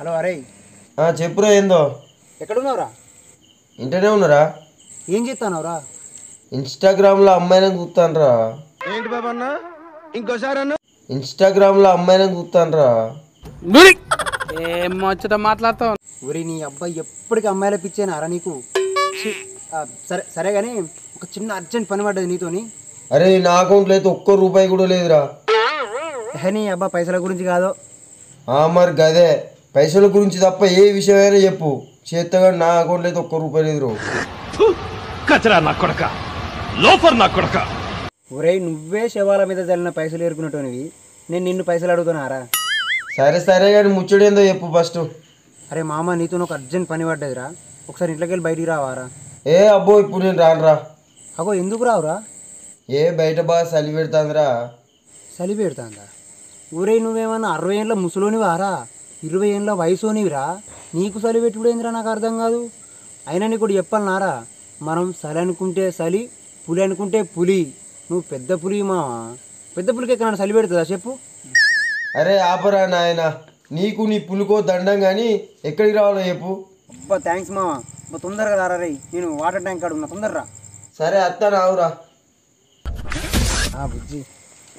Hello అరే చెప్పురా ఏందో ఎక్కడున్నావురా? ఇంటనే ఉన్నారా? ఏం చేస్తానవరా? ఇన్స్టాగ్రామ్లో అమ్మాయిని చూస్తానరా. ఏంటి బాబు అన్న ఇంకోసారి అన్న ఇన్స్టాగ్రామ్లో అమ్మాయిని చూస్తానరా. ఏం వచ్చట మాట్లాడతావు? ఊరి నీ అబ్బాయి ఎప్పటికీ అమ్మాయిల పిచ్చేనా అరా నీకు? సరే సరే కానీ ఒక చిన్న అర్జెంట్ పని పడ్డది నీతోని. అరే నా అకౌంట్లో అయితే ఒక్క రూపాయి కూడా లేదురా. నీ అబ్బా పైసల గురించి కాదు. మరి గదే పైసల గురించి తప్ప ఏ విషయమైనా చెప్పు చేత్తగా. నా అకౌంట్లో అయితే ఒక్క రూపాయి లేదు. కచరా నా కొడక, లోఫర్ నా కొడక. ఒరే నువ్వే శవాల మీద చల్లిన పైసలు ఏరుకున్నట్టునివి, నేను నిన్ను పైసలు అడుగుతున్నారా? సరే సరే కానీ ముచ్చడేందో చెప్పు ఫస్ట్. అరే మామ నీతో ఒక అర్జెంట్ పని పడ్డదిరా, ఒకసారి ఇంట్లోకి వెళ్ళి బయటికి రావారా? అబ్బో ఇప్పుడు నేను రానురా. అగో ఎందుకు రావురా? బయట బాగా చలి పెడతాందిరా. చలి పెడతాందా? ఊరే నువ్వేమన్నా 60 ఏళ్ళ ముసలోనివారా? 20 ఏళ్ళ వయసోనివిరా, నీకు చలి పెట్టుడేందిరా? నాకు అర్థం కాదు. అయినా నీకు కూడా చెప్పాలన్నారా, మనం చలి అనుకుంటే చలి, పులి అనుకుంటే పులి. నువ్వు పెద్ద పులి మావా, పెద్ద పులికి ఎక్కడ చలి పెడుతుందా చెప్పు? అరే ఆపరా నాయన, నీకు నీ పులుకో దండం కానీ ఎక్కడికి రావాలో చెప్పు. అబ్బా థ్యాంక్స్ మావా, తొందరగా రారా రే, నేను వాటర్ ట్యాంక్ కాడున్నా, తొందరరా. సరే అత్త రావురా. బుజ్జి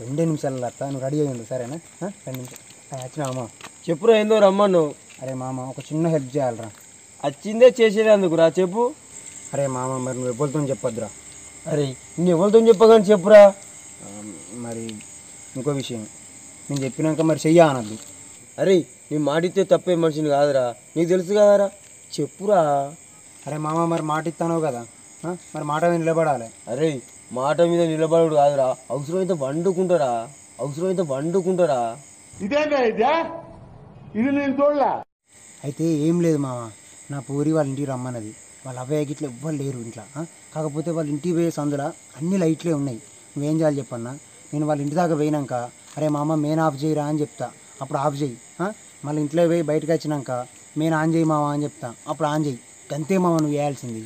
2 నిమిషాలు అత్త, నువ్వు రెడీ అయ్యండు సరేనా? 2 నిమిషాలు వచ్చినా మామ. చెప్పురా ఏందో రమ్మను. అరే మామ ఒక చిన్న హెల్ప్ చేయాలరా. వచ్చిందే చేసేదందుకురా చెప్పు. అరే మామ మరి నువ్వు ఎవరితో చెప్పొద్దురా. అరే నీ ఎవరితో చెప్పగాని చెప్పురా. మరి ఇంకో విషయం, నేను చెప్పినాక మరి చెయ్యా అనద్దు. అరే నీ మాటిస్తే తప్పే మనిషిని కాదురా, నీకు తెలుసు కదరా, చెప్పురా. అరే మామ మరి మాట ఇస్తానో కదా, మరి మాట మీద నిలబడాలి. అరే మాట మీద నిలబడు కాదురా, అవసరమైతే వండుకుంటారా. ఇది నేను చూడలే. అయితే ఏం లేదు మామ, నా పూరి వాళ్ళ ఇంటికి రమ్మన్నది. వాళ్ళ అబ్బాయికి ఇట్లా ఎవ్వరు లేరు ఇంట్లో. కాకపోతే వాళ్ళ ఇంటికి పోయే సందులో అన్ని లైట్లే ఉన్నాయి. నువ్వేం చేయాలి చెప్పన్నా? నేను వాళ్ళ ఇంటి దాకా పోయినాక అరే మామ మెయిన్ ఆఫ్ చేయరా అని చెప్తా, అప్పుడు ఆఫ్ చేయి. మళ్ళీ ఇంట్లో పోయి బయటకు వచ్చినాక మెయిన్ ఆన్ చేయి మామ అని చెప్తా, అప్పుడు ఆన్ చేయి. అంతే మామ నువ్వు వేయాల్సింది.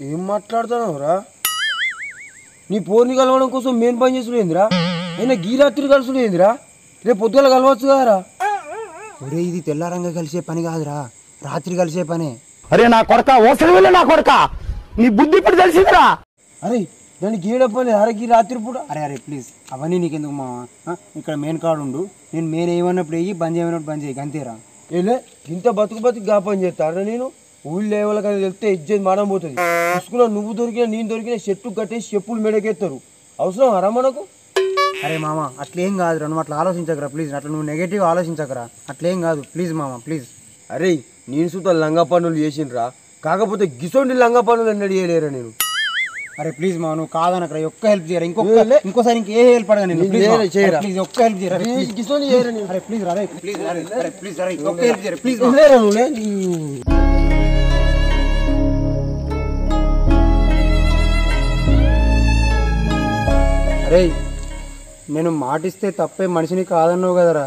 ఏం మాట్లాడుతున్నావురా? నీ పోర్ని కలవడం కోసం మెయిన్ పని చేసుడేందిరా? అయినా గీరాత్రి కలుసుడేందిరా? రేపు పొద్దుగల కలవచ్చు కదరా. ఒరే ఇది తెల్లారంగా కలిసే పని కాదురా, రాత్రి కలిసే పనే. అరే నా కొడక, ఓసరి నా కొడక, నీ బుద్ధి ఇప్పుడు తెలిసిందిరా. అరే దానికి గీడ పని అరకి రాత్రి పూట. అరే ప్లీజ్ అవన్నీ నీకెందుకు మామ, ఇక్కడ మెయిన్ కార్డు ఉండు, నేను మెయిన్ ఏమన్నప్పుడు వెయ్యి, బంద్ చేయమన్నప్పుడు బంద్ చేయి, అంతేరా. ఏలే ఇంత బతుకు జ్ఞాపం చేస్తాను నేను. ఊళ్ళో ఎవరికైనా తెలిస్తే ఇజ్జత్ మానం పోతుంది. చూసుకున్నా నువ్వు దొరికినా నేను దొరికినా చెట్టు కట్టేసి చెప్పులు మెడకెత్తారు. అవసరం అరా మనకు? అరే మామ అట్లేం కాదురా, నువ్వు అట్లా ఆలోచించకరా ప్లీజ్. అట్లా నువ్వు నెగటివ్ ఆలోచించకరా, అట్లేం కాదు ప్లీజ్ మామ ప్లీజ్. అరే నేను సుత లంగా పనులు చేసిండ్రా, కాకపోతే గిసోండి లంగా పనులు అన్నది చేయలేరా నేను. అరే ప్లీజ్ మా నువ్వు కాదనకరా, ఒక్క హెల్ప్ చేయరా, ఇంకోసారి ఇంకే హెల్ప్ అడగా నేను. ప్లీజ్ ఒక్క హెల్ప్ చేయరా, అరే ప్లీజ్ రా, ప్లీజ్ అరే ప్లీజ్ రా, ఒక్క హెల్ప్ చేయరా ప్లీజ్. అరే నేను మాటిస్తే తప్పే మనిషిని కాదన్నావు కదరా,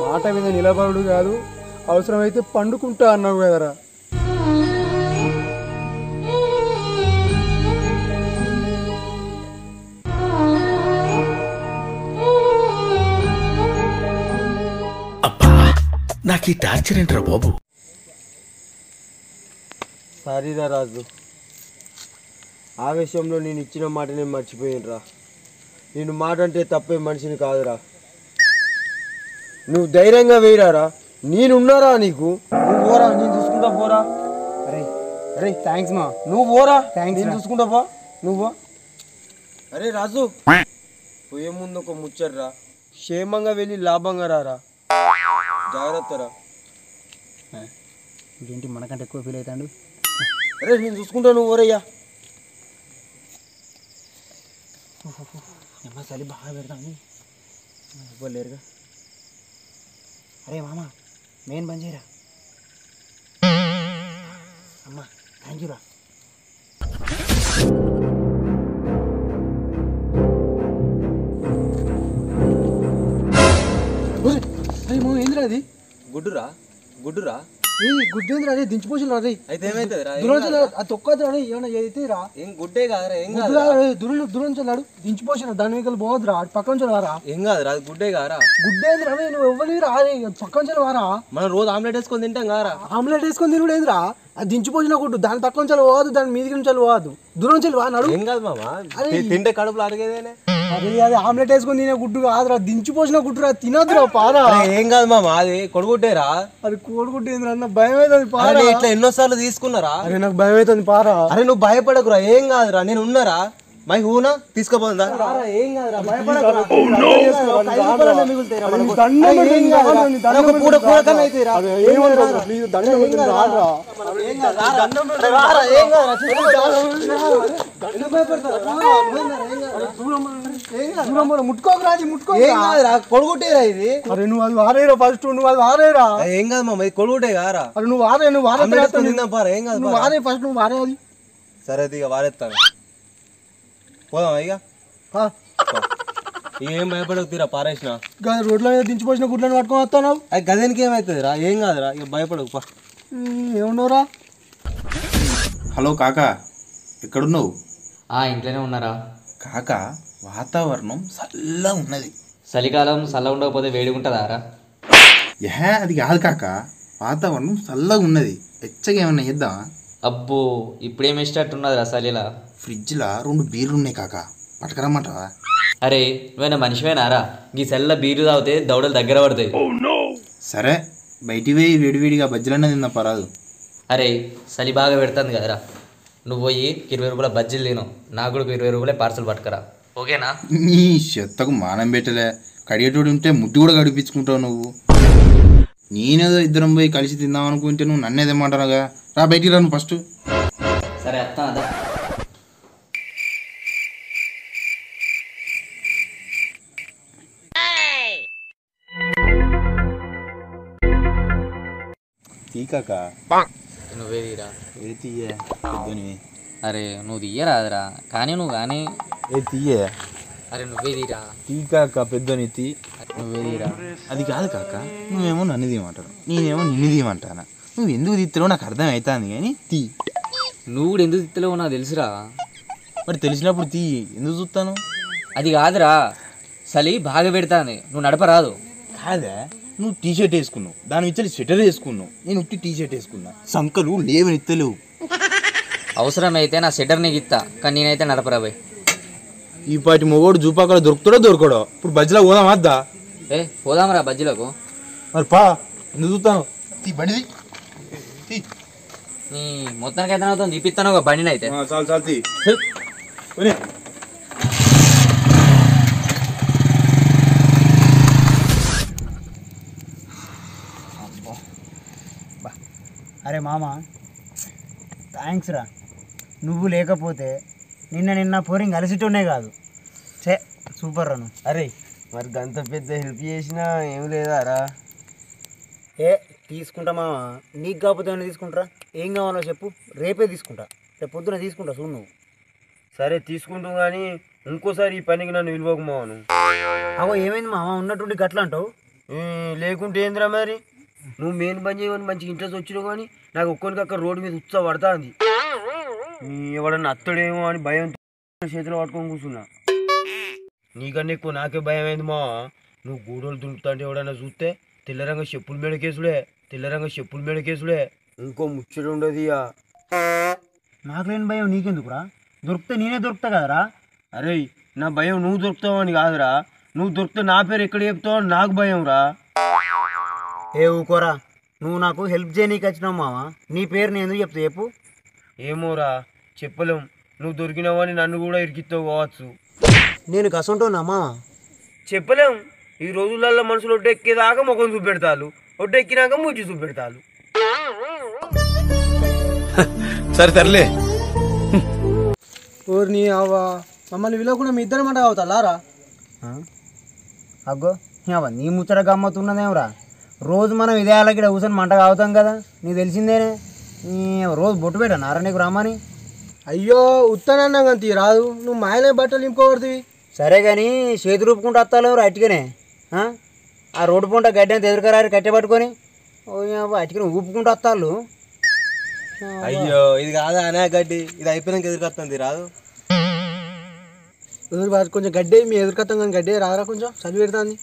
మాట మీద నిలబడు కాదు, అవసరమైతే పండుకుంటా అన్నావు కదరా. నాకు ఈ టార్చర్ ఏంట్రా బాబు. సారీరా రాజు, ఆవేశంలో నేను ఇచ్చిన మాట నేను మర్చిపోయినరా. నేను మాట అంటే తప్పే మనిషిని కాదురా. నువ్వు ధైర్యంగా వేయరారా, నేనున్నారా నీకు. నువ్వు పోరా, నేను చూసుకుంటా పోరా. అరే అరే థ్యాంక్స్ మా, నువ్వు పోరా, థ్యాంక్స్, నేను చూసుకుంటా పో నువ్వు. అరే రాజు పోయే ముందు ఒక ముచ్చర్రా, క్షేమంగా వెళ్ళి లాభంగా రారా, జాగ్రత్తరా. ఇదేంటి మనకంటే ఎక్కువ ఫీల్ అవుతాడు. అరే నేను చూసుకుంటా, నువ్వు ఓరయ్యా. అమ్మ చలి బాగా పెడతాను, ఇవ్వలేరుగా. అరే మామ మెయిన్ బంద్ చేయరా. అమ్మ థ్యాంక్ యూ రా. అరే మామ ఏందిరా అది? గుడ్డురా గుడ్డేంద్ర అదే దించిపోసిన అదే అయితే ఏమైతుంది రా తొక్కదు రా ఏమన్నా అయితే రా ఏం గుడ్డే కాదురా ఏం కాదు దురంచాడు దించిపోసిన దాని వెనకాల పోవద్దురా పక్క నుంచి వారా ఏం కాదురా అది గుడ్డే కారా గుడ్డేంద్ర నువ్వు ఎవ్వరు రా పక్క నుంచి వారా మనం రోజు ఆమ్లెట్ వేసుకొని తింటాం కారా ఆమ్లెట్ వేసుకొని తిరుగుడు ఏంద్రా అది దించిపోసిన గుడ్డు దాని పక్క నుంచి పోవద్దు దాని మీదికి నుంచి పోవద్దు దూరం నుంచి వాడు ఏం కాదు మామ తింటే కడుపులో అడిగేదేనే అది ఆమ్లెట్ వేసుకొని తినే గుడ్డు కాదురా దించిపోసిన గుడ్డురా తినద్దురా పారా ఏం కాదు మామ అది కొడుగుట్టేరా అది కోడిగుడ్డు ఏంద్రా అన్న భయం అవుతుంది పారా ఇట్లా ఎన్నోసార్లు తీసుకున్నారా అరే నాకు భయం అవుతుంది పారా అరే నువ్వు భయపడకురా ఏం కాదురా నేను ఉన్నారా మై హూనా తీసుకోపోతుందా ఏం కాదురా భయపడకురా కొడుగుట్టేరా ఇది అరే నువ్వు అది వారేరా ఫస్ట్ నువ్వు అది వారేరా ఏం కాదు మామ ఇది కొడుగుట్టే కారా అరే నువ్వు వారే నువ్వు వారే తిందాం పారా ఏం కాదు నువ్వు వారే ఫస్ట్ నువ్వు వారే అది సరే ఇక వారేస్తాను పోదామా ఇక ఏం భయపడకు తీరా పారేసిన రోడ్ల మీద దించిపోసిన గుడ్లను పట్టుకొని వస్తావు అది గదేనికి ఏమవుతుంది రా ఏం కాదురా ఇక భయపడకు పా ఏమన్నావురా హలో కాకా ఎక్కడున్నావు? ఇంట్లోనే ఉన్నారా కాకా వాతావరణం చల్లగా ఉన్నది. చలికాలం చల్ల ఉండకపోతే వేడి ఉంటుందా రా? అది కాదు కాకా, వాతావరణం చల్లగా ఉన్నది. వెచ్చగా ఏమన్నా చేద్దామా? అబ్బో ఇప్పుడేం ఇష్టట్టున్నది రా చలిలా. ఫ్రిడ్జ్లో 2 బీర్లు ఉన్నాయి కాకా, పట్టుకురమ్మంటావా? అరే నువ్వేనా మనిషివేనారా? ఈ చల్ల బీరు తాగితే దౌడలు దగ్గర పడతాయి. సరే బయటికి పోయి వేడివేడిగా బజ్జీలన్నా తిందాం పరాదు. అరే చలి బాగా పెడుతుంది కదరా, నువ్వు పోయి 20 రూపాయల బజ్జీలు తిను, నాకు కూడా 20 రూపాయలే పార్సల్ పట్టుకురా, ఓకేనా? నీ చెత్తకు మానం పెట్టలే, కడిగేటోడు ఉంటే ముట్టి కూడా కడిపించుకుంటావు నువ్వు. నేనేదో ఇద్దరం పోయి కలిసి తిందాం అనుకుంటే నువ్వు నన్నేదేమంటావుగా. రా బయటికి రా నువ్వు ఫస్ట్. సరే అత్తా అదా. తీకాకా నువ్వే తీరా. ఏ తీయే పొద్దుని. అరే నువ్వు తీయరాదురా, కానీ నువ్వు కానీ. ఏ తీయే. అరే నువ్వే తీరా. తీకాక పెద్దోని తీ. నువ్వే తీరా. అది కాదు కాక, నువ్వేమో నన్ను తీయమంటారు, నేనేమో నిన్ను తీయమంటాను. నువ్వు ఎందుకు తీస్తావో నాకు అర్థం అవుతుంది కానీ తీ. నువ్వు కూడా ఎందుకు తిత్తలేవో నాకు తెలుసురా. మరి తెలిసినప్పుడు తీ, ఎందుకు చూస్తాను? అది కాదురా, చలి బాగా పెడతాంది, నువ్వు నడపరాదు. కాదా, నువ్వు టీషర్ట్ వేసుకున్నావు, దాని ఇచ్చలి స్వెటర్ వేసుకున్నావు, నేను ఉట్టి టీషర్ట్ వేసుకున్నా. సంకలు లేవని ఎత్తలేవు. అవసరమైతే నా షెటర్ నీకు ఇస్తా, కానీ నేనైతే నడపరాబోయ్. ఈ పాటి మొగోడు జూపాకలో దొరుకుతాడో దొరకడో. ఇప్పుడు బజ్జీలో పోదాం వద్దా? పోదాంరా బజ్జీలకు. మరి పా, ఎందుకు చూస్తాను? తీ బండిది. నీ మొత్తానికి అయితే అవుతుంది, తీపిస్తాను ఒక బండిని అయితే. చాలు చాలు తీ. అరే మామ థ్యాంక్స్ రా, నువ్వు లేకపోతే నిన్న పోరింగ్ అలసిటోనే కాదు. చే సూపర్ రా నువ్వు. అరే మరి గంత పెద్ద హెల్ప్ చేసినా ఏం లేదా రా? తీసుకుంటా మామ, నీకు కాకపోతే ఏమైనా తీసుకుంటారా? ఏం కావాలో చెప్పు, రేపే తీసుకుంటా, రేపు పొద్దున తీసుకుంటా చూడు నువ్వు. సరే తీసుకుంటాం కానీ ఇంకోసారి ఈ పనికి నన్ను విలువకు మావను. అవో ఏమైంది మామ, ఉన్నట్టుండి గట్లా అంటావు? లేకుంటే ఏందిరా మరి? నువ్వు మెయిన్ పని చేయమని మంచిగా ఇంట్రెస్ట్ వచ్చినావు కానీ నాకు ఒక్కొనికి అక్కడ రోడ్డు మీద ఉత్సవ పడుతుంది. ఎవడన్నా అత్తడేమో అని భయంతో చేతిలో పట్టుకొని కూర్చున్నా. నీకన్నా ఎక్కువ నాకే భయం అయింది మా. నువ్వు గూడోలు దుంకుతా అంటే ఎవడన్నా చూస్తే తెల్లరంగా చెప్పుల మేడ కేసులే. ఇంకో ముచ్చట ఉండదు ఇక. నాకు లేని భయం నీకెందుకురా? దొరికితే నేనే దొరుకుతా కదరా. అరే నా భయం నువ్వు దొరుకుతావు అని కాదురా, నువ్వు దొరికితే నా పేరు ఎక్కడ చెప్తావు అని నాకు భయం రా. ఊకోరా, నువ్వు నాకు హెల్ప్ చేయనీకి వచ్చినావు మామ, నీ పేరు నేను ఎందుకు చెప్తా చెప్పు? ఏమోరా చెప్పలేం, నువ్వు దొరికినావని నన్ను కూడా ఇరికిస్తావు కావచ్చు. నేను కసంటున్నా మామ, చెప్పలేం. ఈ రోజులలో మనుషులు ఒడ్డెక్కేదాకా ముఖం చూపెడతారు, ఒడ్డెక్కినాక మూచి చూపెడతారు. సరే తరలే. ఓరు నీ అవ్వా, మమ్మల్ని విలువకుండా మీ ఇద్దరు మాట అవుతారా? అగ్గో నీ ముచ్చట గమ్మతున్నదేమరా? రోజు మనం ఇదే అలాగే కూర్చొని మంట కావుతాం కదా, నీకు తెలిసిందేనే. రోజు బొట్టు పెట్టానారా నీకు రమ్మని? అయ్యో ఉత్తనన్నా కంతి రాదు, నువ్వు మాయలే బట్టలు నింపుకోబడుతుంది. సరే కానీ చేతి రూపుకుంటూ వస్తాలేమరా అట్టుగానే. ఆ రోడ్డు పూంట గడ్డి అంత ఎదురుకరారు కట్టె పట్టుకొని వాటికి ఊపుకుంటూ వస్తాళ్ళు. అయ్యో ఇది కాదా అనే గడ్డి, ఇది అయిపోయినాక ఎదురుకొస్తుంది రాదు. కొంచెం గడ్డి మీ ఎదురుకొస్తాం కానీ గడ్డి రారా, కొంచెం చలి పెడుతుంది.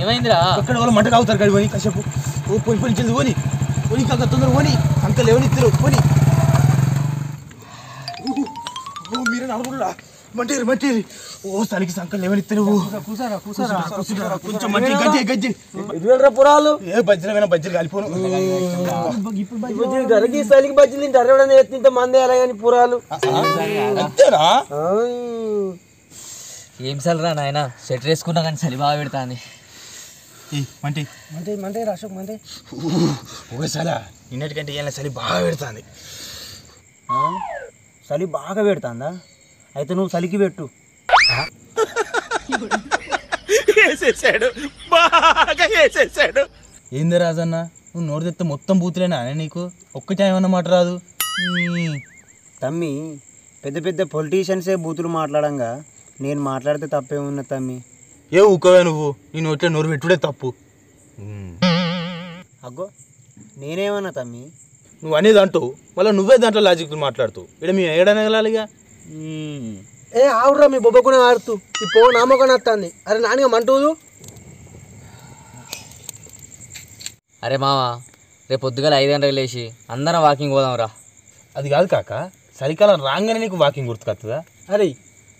ఏమైందిరా? అక్కడ వాళ్ళు మంట కావుతారు గడి పోని కాసేపు పోని పోని చెల్లి పోని పోని కాక తొందర పోని అంకల్ ఎవరిస్తారు పోని. మీరే నడుగురా మంటేరు మంటేరు. ఓ చలికి సంకల్ ఎవరిస్తారు కొంచెం మంచి గజ్జి గజ్జి పురాలు ఏ బజ్జీలు బజ్జీలు కలిపోను గరకి చలికి బజ్జీలు తింటారు. ఎవడన్నా ఎత్తింత మంది ఎలా కానీ పురాలు అంతేనా? ఏం చల్లరా నాయన, స్వెటర్ వేసుకున్నా కానీ చలి బాగా పెడతాంది. మంటే మంటే మంటే అశోక్ మంటే ఒకసారి నిన్నటికంటే ఏం చలి బాగా పెడుతుంది. చలి బాగా పెడుతుందా? అయితే నువ్వు చలికి పెట్టు. ఏంది రాజన్న, నువ్వు నోరు తెస్తే మొత్తం బూతులేనా నీకు? ఒక్కటే ఏమన్నా మాట రాదు? తమ్మి, పెద్ద పెద్ద పొలిటీషియన్సే బూతులు మాట్లాడంగా నేను మాట్లాడితే తప్పేమున్నా తమ్మి? ఏ ఊకవే నువ్వు, నీ నోట్లో నోరు పెట్టుడే తప్పు. అగ్గో నేనేమన్నా తమ్మి? నువ్వు అనేది అంటూ మళ్ళీ నువ్వే దాంట్లో లాజిక్ మాట్లాడుతూ ఇక్కడ మేము ఏడనగలాలిగా. ఏ ఆవురా మీ బొబ్బకునే ఆడుతూ ఈ పో నామకొని వస్తుంది. అరే నానిగా మంటూదు. అరే మామ, రేపు పొద్దుగాల 5 గంటలకు లేచి అందరం వాకింగ్ పోదాం రా. అది కాదు కాక, చలికాలం రాగానే నీకు వాకింగ్ గుర్తుకొస్తుందా? అరే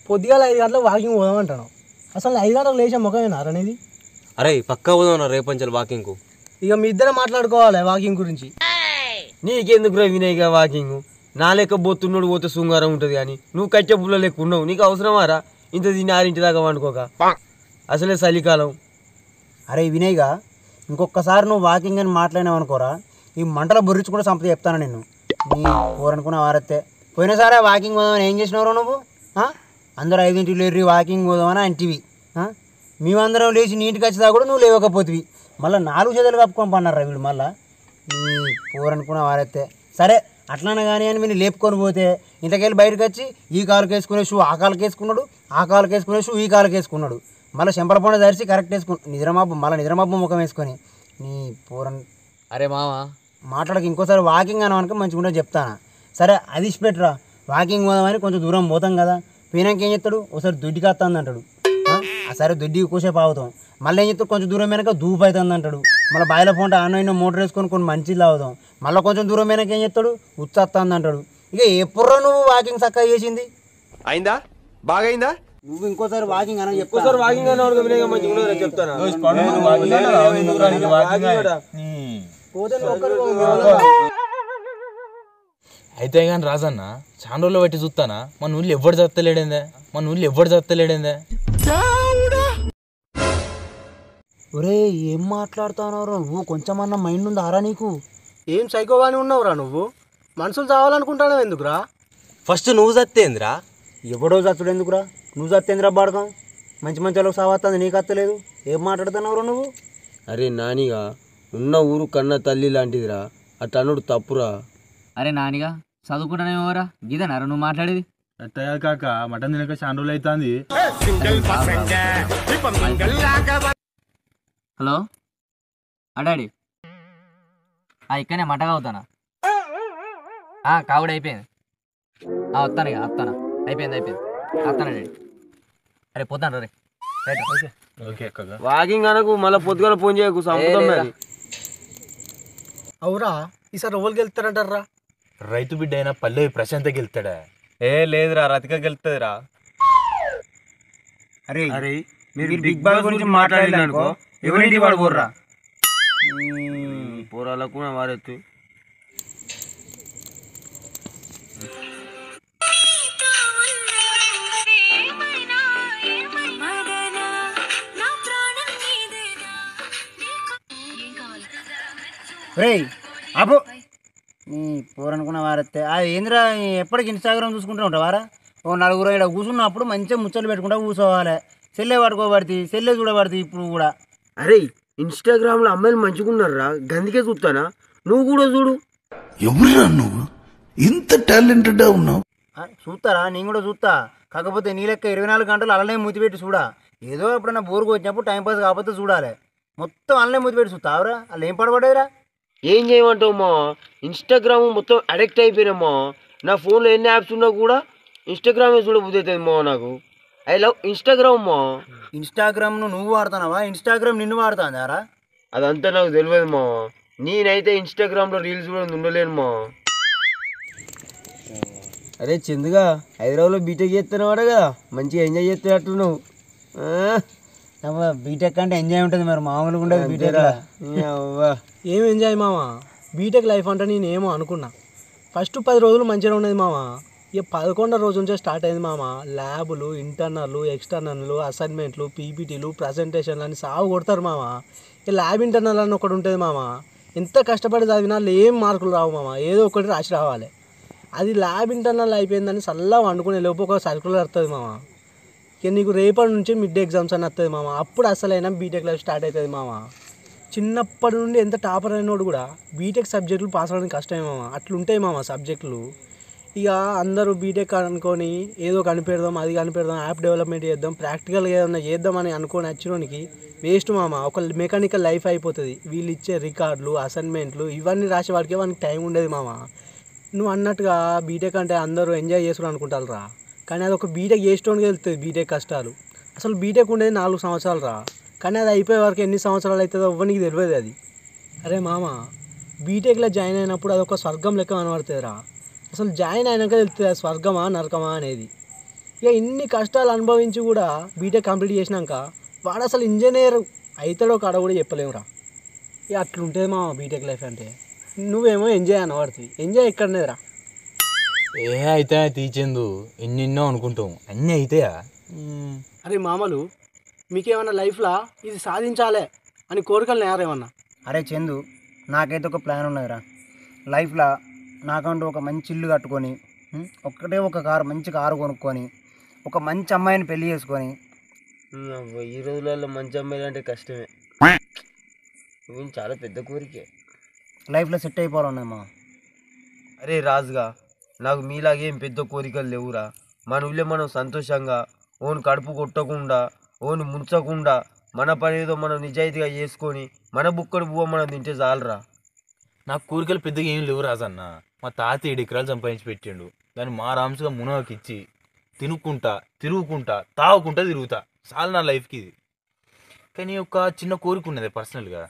పొద్దుగాల 5 గంటలకు వాకింగ్ పోదామంటాను. అసలు 5 గంటలకు లేచే ముఖమేనా అనేది? అరే పక్కా పోదాం రేపంచలు వాకింగ్. ఇక మీ ఇద్దరే మాట్లాడుకోవాలి వాకింగ్ గురించి. నీకెందుకు రా వినయ్గా వాకింగ్? నా లెక్క బొత్తున్నాడు పోతే శృంగారం ఉంటుంది కానీ నువ్వు కట్టె పుల్ల లెక్క ఉన్నావు. నీకు అవసరమారా ఇంత దీన్ని 6 దాకా వండుకోక? అసలే చలికాలం. అరే వినయ్గా, ఇంకొకసారి నువ్వు వాకింగ్ అని మాట్లాడినావు అనుకోరా, ఈ మంటల బొర్రిచి కూడా సంపద చెప్తాను నిన్ను. నీ పోరనుకున్న వారైతే పోయినసారే వాకింగ్ పోదామని ఏం చేసినవరో నువ్వు? అందరూ 5 లేరు వాకింగ్ పోదామని అంటివి. మేమందరం లేచి నీటికి వచ్చేదా కూడా నువ్వు లేవకపోతివి. మళ్ళీ 4 చేతులు కప్పుకొని పన్నారా వీడు. మళ్ళీ నీ పోరనుకున్న వారైతే సరే అట్లనే కానీ అని మీరు లేపుకొని పోతే ఇంతకెళ్ళి బయటకు వచ్చి ఈ కాలుకి వేసుకునే షూ ఆ కాలుకి వేసుకున్నాడు, ఆ కాలుకి వేసుకునే షూ ఈ కాలుకి వేసుకున్నాడు. మళ్ళీ చెంపల పండు ధరిచి కరెక్ట్ వేసుకున్నాడు నిద్రమబ్బు ముఖం వేసుకొని. నీ పూరన్ అరే మామ, మాట్లాడక ఇంకోసారి వాకింగ్ అని అనుకో మంచిగా ఉంటే చెప్తాను. సరే అది ఇచ్చిపెట్టరా, వాకింగ్ పోదామని కొంచెం దూరం పోతాం కదా, పోయినాక ఏం చెప్తాడు? ఒకసారి దొడ్డికి వస్తుంది అంటాడు. సరే దొడ్డికి కూసేపు ఆగుతాం. మళ్ళీ ఏం చెప్తాడు? కొంచెం దూరం వెనక దూపు అవుతుంది అంటాడు. మళ్ళీ బాయిల ఫోన్ ఆన్లైన్ మోటార్ వేసుకొని కొన్ని మంచిలు అవుతాం. మళ్ళీ కొంచెం దూరం వెనక ఏం చెప్తాడు? ఉచ్చొస్తుంది అంటాడు. ఇక ఎప్పుడో నువ్వు వాకింగ్ చక్కగా చేసింది అయిందా? బాగా అయిందా? నువ్వు ఇంకోసారి వాకింగ్ అని ఒక్కసారి వాకింగ్ అని వినయ్గా మంచిగా ఉండదు చెప్తాను. అయితే కానీ రాజన్న, చాలా రోజులు బట్టి చూస్తానా మన ఊళ్ళో ఎవ్వడు చత్తలేడేందే. ఒరే ఏం మాట్లాడుతున్నావు నువ్వు? కొంచెమన్నా మైండ్ ఉంది ఆరా నీకు? ఏం సైకోగానే ఉన్నావురా నువ్వు? మనుషులు చావాలనుకుంటాను ఎందుకురా? ఫస్ట్ నువ్వు చత్తేంద్రా? ఎవడో చచ్చుడు ఎందుకురా? నువ్వు చత్తేంద్రా బాడకం? మంచి మంచి వాళ్ళకి సావస్తుంది, నీకు అత్తలేదు. ఏం మాట్లాడుతున్నావురా నువ్వు? అరే నానిగా, ఉన్న ఊరు కన్న తల్లి లాంటిదిరా, అట్లా అనుడు తప్పురా. అరే నానిగా, చదువుకుంటానేమోరా, గీదనారా నువ్వు మాట్లాడేది? అట్టగా కాక మటన్ తినక చాలా రోజులు అవుతుంది. హలో అడాడి, ఇక్కడనే మటగా అవుతానా? కావుడు అయిపోయింది. వస్తాను ఇక వస్తానా, అయిపోయింది వస్తాను డాడీ. అరే పోతాను రే. వాకింగ్ అనకు, మళ్ళీ పొద్దుగాల ఫోన్ చేయకు సంపుతాం. అవురా ఈసారి ఎవరికి వెళ్తారంటారా? రైతు బిడ్డ అయినా పల్లె ప్రశాంతకి వెళ్తాడా? ఏ లేదురా, రతిక గెలుతుందిరా. అరే అరే మీరు బిగ్ బాస్ గురించి మాట్లాడాలనుకో, ఎవరింటి వాడు పోర్రా. పోరాలకు వారెత్తు. రే అబ్బో, పోరనుకున్న వారైతే అది ఏందిరా? ఎప్పటికి ఇన్స్టాగ్రామ్ చూసుకుంటూ ఉంటావారా? ఓ నలుగురు ఇక్కడ కూర్చున్నప్పుడు మంచిగా ముచ్చట్లు పెట్టుకుంటా కూర్చోవాలి. సెల్లే పడుకోబడితే సెల్లే చూడబడితే ఇప్పుడు కూడా. అరే ఇన్స్టాగ్రామ్ లో అమ్మాయిలు మంచిగున్నారా, గందికే చూస్తానా? నువ్వు కూడా చూడు. ఎవరురా నువ్వు? ఇంత టాలెంటెడ్ ఉన్నావు? చూస్తారా? నేను కూడా చూస్తా. కాకపోతే నీ లెక్క 24 గంటలు అలానే మూతిపెట్టి చూడా. ఏదో ఎప్పుడన్నా బోరుకు వచ్చినప్పుడు టైంపాస్ కాకపోతే చూడాలి. మొత్తం అలానే మూతిపెట్టి చూస్తావురా? అలా ఏం పడబడేరా? ఏం చేయమంటావు మా, ఇన్స్టాగ్రామ్ మొత్తం అడిక్ట్ అయిపోయినామా. నా ఫోన్లో ఎన్ని యాప్స్ ఉన్నా కూడా ఇన్స్టాగ్రామే చూడబుద్ధి అవుతుంది మా నాకు. ఐ లవ్ ఇన్స్టాగ్రామ్ మా. ఇన్స్టాగ్రామ్ను నువ్వు వాడుతున్నావా? ఇన్స్టాగ్రామ్ నిన్ను వాడుతుందారా? అదంతా నాకు తెలియదు మా. నేనైతే ఇన్స్టాగ్రామ్లో రీల్స్ కూడా ఉండలేను మా. అరే చందుగా, హైదరాబాద్లో బీటెక్ చేస్తున్నావాడు కదా, మంచిగా ఎంజాయ్ చేస్తున్నట్టు నువ్వు. బీటెక్ అంటే ఎంజాయ్ ఉంటుంది మరి, మామూలుగా ఉండదు బీటెక్. ఏం ఎంజాయ్ మావా, బీటెక్ లైఫ్ అంటే నేను ఏమో అనుకున్నా. ఫస్ట్ 10 రోజులు మంచిగా ఉండేది మావా. ఇక 11వ రోజు నుంచే స్టార్ట్ అయింది మామ. ల్యాబులు, ఇంటర్నల్లు, ఎక్స్టర్నల్లు, అసైన్మెంట్లు, పీపీటీలు, ప్రజెంటేషన్లు అని సాగు కొడతారు మామ. ఇక ల్యాబ్ ఇంటర్నల్ అని ఒకటి ఉంటుంది మామ. ఎంత కష్టపడి చదివినా ఏం మార్కులు రావు మామ, ఏదో ఒకటి రాసి రావాలి. అది ల్యాబ్ ఇంటర్నల్ అయిపోయిందని చల్లగా వండుకునే లోపు ఒక సర్కులర్ వస్తుంది మామ. ఇక నీకు రేపటి నుంచి మిడ్ ఎగ్జామ్స్ అని వస్తుంది మామ. అప్పుడు అసలైనా బీటెక్ లైఫ్ స్టార్ట్ అవుతుంది మామ. చిన్నప్పటి నుండి ఎంత టాపర్ అయినోడు కూడా బీటెక్ సబ్జెక్టులు పాస్ అవ్వడానికి కష్టమే మామ. అట్లుంటాయి మామ సబ్జెక్టులు. ఇక అందరూ బీటెక్ అనుకొని ఏదో కనిపెడదాం, అది కనిపెడదాం, యాప్ డెవలప్మెంట్ చేద్దాం, ప్రాక్టికల్గా ఏదన్నా చేద్దామని అనుకొని వచ్చినోనికి వేస్ట్ మామ. ఒక మెకానికల్ లైఫ్ అయిపోతుంది. వీళ్ళు ఇచ్చే రికార్డులు, అసైన్మెంట్లు ఇవన్నీ రాసే వాడికి వానికి టైం ఉండేది మామ. నువ్వు అన్నట్టుగా బీటెక్ అంటే అందరూ ఎంజాయ్ చేసుకుని అనుకుంటారు రా, కానీ అది ఒక బీటెక్ చేసేటోనికి వెళ్తుంది బీటెక్ కష్టాలు. అసలు బీటెక్ ఉండేది 4 సంవత్సరాలు రా, కానీ అది అయిపోయే వరకు ఎన్ని సంవత్సరాలు అవుతుందో ఎవ్వరికి తెలియదు అది. అరే మామ, బీటెక్లో జాయిన్ అయినప్పుడు అదొక స్వర్గం లెక్క కనబడుతుంది రా. అసలు జాయిన్ అయినాక తెలుస్తుంది స్వర్గమా నరకమా అనేది. ఇక ఇన్ని కష్టాలు అనుభవించి కూడా బీటెక్ కంప్లీట్ చేసినాక వాడు అసలు ఇంజనీర్ అవుతాడో కాడ కూడా చెప్పలేమురా. ఇక అట్లుంటుంది మా బీటెక్ లైఫ్ అంటే. నువ్వేమో ఎంజాయ్ అనబడుతుంది, ఎంజాయ్ ఎక్కడనేరా. ఏ అయితే తీర్చేందు ఎన్నెన్నో అనుకుంటాం, అన్నీ అయితాయా? అరే మామలు, మీకేమన్నా లైఫ్లో ఇది సాధించాలే అని కోరికలు నేరేమన్నా? అరే చందు, నాకైతే ఒక ప్లాన్ ఉన్నదిరా. లైఫ్లో నాకంటూ ఒక మంచి ఇల్లు కట్టుకొని, ఒక్కటే ఒక కారు, మంచి కారు కొనుక్కొని, ఒక మంచి అమ్మాయిని పెళ్లి చేసుకొని. ఈ రోజులలో మంచి అమ్మాయిలు అంటే కష్టమే. ఇవి చాలా పెద్ద కోరికే. లైఫ్లో సెట్ అయిపోవాలన్నది మా. అరే రాజుగా, నాకు మీలాగేం పెద్ద కోరికలు లేవురా. మన ఊళ్ళో మనం సంతోషంగా, ఓన్ కడుపు కొట్టకుండా, ఓన్ ముంచకుండా, మన పని ఏదో మనం నిజాయితీగా చేసుకొని మన బుక్కడు పువ్వ మనం తింటే చాలరా. నాకు కోరికలు పెద్దగా ఏం లేవు రాజన్న. మా తాత 7 ఎకరాలు సంపాదించి పెట్టిండు. దాన్ని మా రామ్స్గా మునగకి ఇచ్చి తినుక్కుంటా, తిరుగుకుంటా, తాగుకుంటా తిరుగుతా. చాలు నా లైఫ్కి ఇది. కానీ ఒక చిన్న కోరిక ఉన్నది పర్సనల్గా.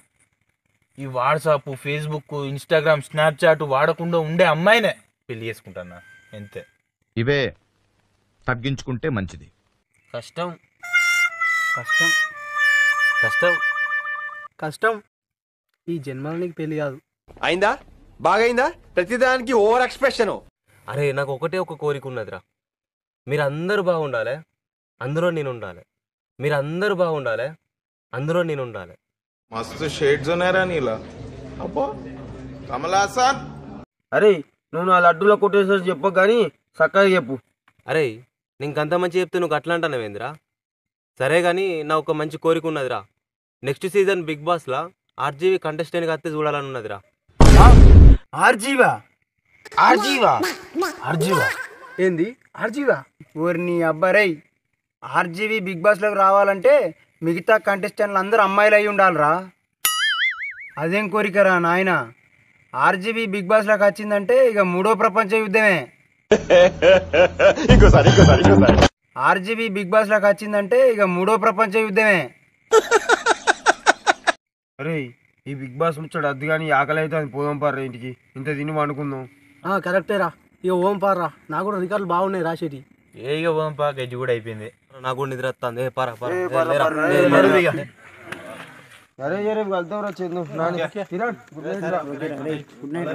ఈ వాట్సాప్, ఫేస్బుక్, ఇన్స్టాగ్రామ్, స్నాప్చాట్ వాడకుండా ఉండే అమ్మాయినే పెళ్లి చేసుకుంటాను అంతే. ఇవే తగ్గించుకుంటే మంచిది. కష్టం కష్టం కష్టం కష్టం. ఈ జన్మలో నీకు పెళ్ళి కాదు. అయిందా? బాగైందా? ప్రతిదానికి ఓవర్ ఎక్స్ప్రెషన్. అరే నాకు ఒకటే ఒక కోరిక ఉన్నదిరా. మీరందరూ బాగుండాలి, అందులో నేను ఉండాలి. మీరందరూ బాగుండాలి, అందులో నేను ఉండాలి. మస్తు షేడ్స్ ఉన్నారా నీలా. అబ్బో కమలాసన్. అరే నువ్వు నా లడ్డూలో కొట్టేసరి చెప్పు కానీ చక్కగా చెప్పు. అరే నీకంత మంచి చెప్తే నువ్వు అట్లా అంటానవేందిరా? సరే కానీ నా ఒక మంచి కోరిక ఉన్నదిరా. నెక్స్ట్ సీజన్ బిగ్ బాస్లా ఆర్జీవి కంటెస్టెంట్గా వస్తే చూడాలని ఉన్నదిరా. ఆర్జీవా? ఆర్జీవా? ఆర్జీవా ఏంది? ఆర్జీవా? ఊరిని అబ్బారై, ఆర్జీవి బిగ్ బాస్లోకి రావాలంటే మిగతా కంటెస్టెంట్లు అందరూ అమ్మాయిలు అయి ఉండాలిరా. అదేం కోరికరా నాయన. ఆర్జీవి బిగ్ బాస్లోకి వచ్చిందంటే ఇక 3వ ప్రపంచ యుద్ధమే. ఆర్జీవి బిగ్ బాస్లోకి వచ్చిందంటే ఇక 3వ ప్రపంచ యుద్ధమే. అరే ఈ బిగ్ బాస్ ముచ్చాడు అద్దు కానీ ఆకలి అయితే అది పోదాం పారా ఇంటికి. ఇంత తిని వండుకుందాం. కరెక్టేరా. ఇక ఓం పారా, నాకు కూడా రికార్డులు బాగున్నాయి రాసేటి. ఏగా పోదాం పా, గజ్జి కూడా అయిపోయింది. నాకు కూడా నిద్ర వస్తుంది. పారా పారా. అరే రేపు వెళ్తాం రా చందు. Good night.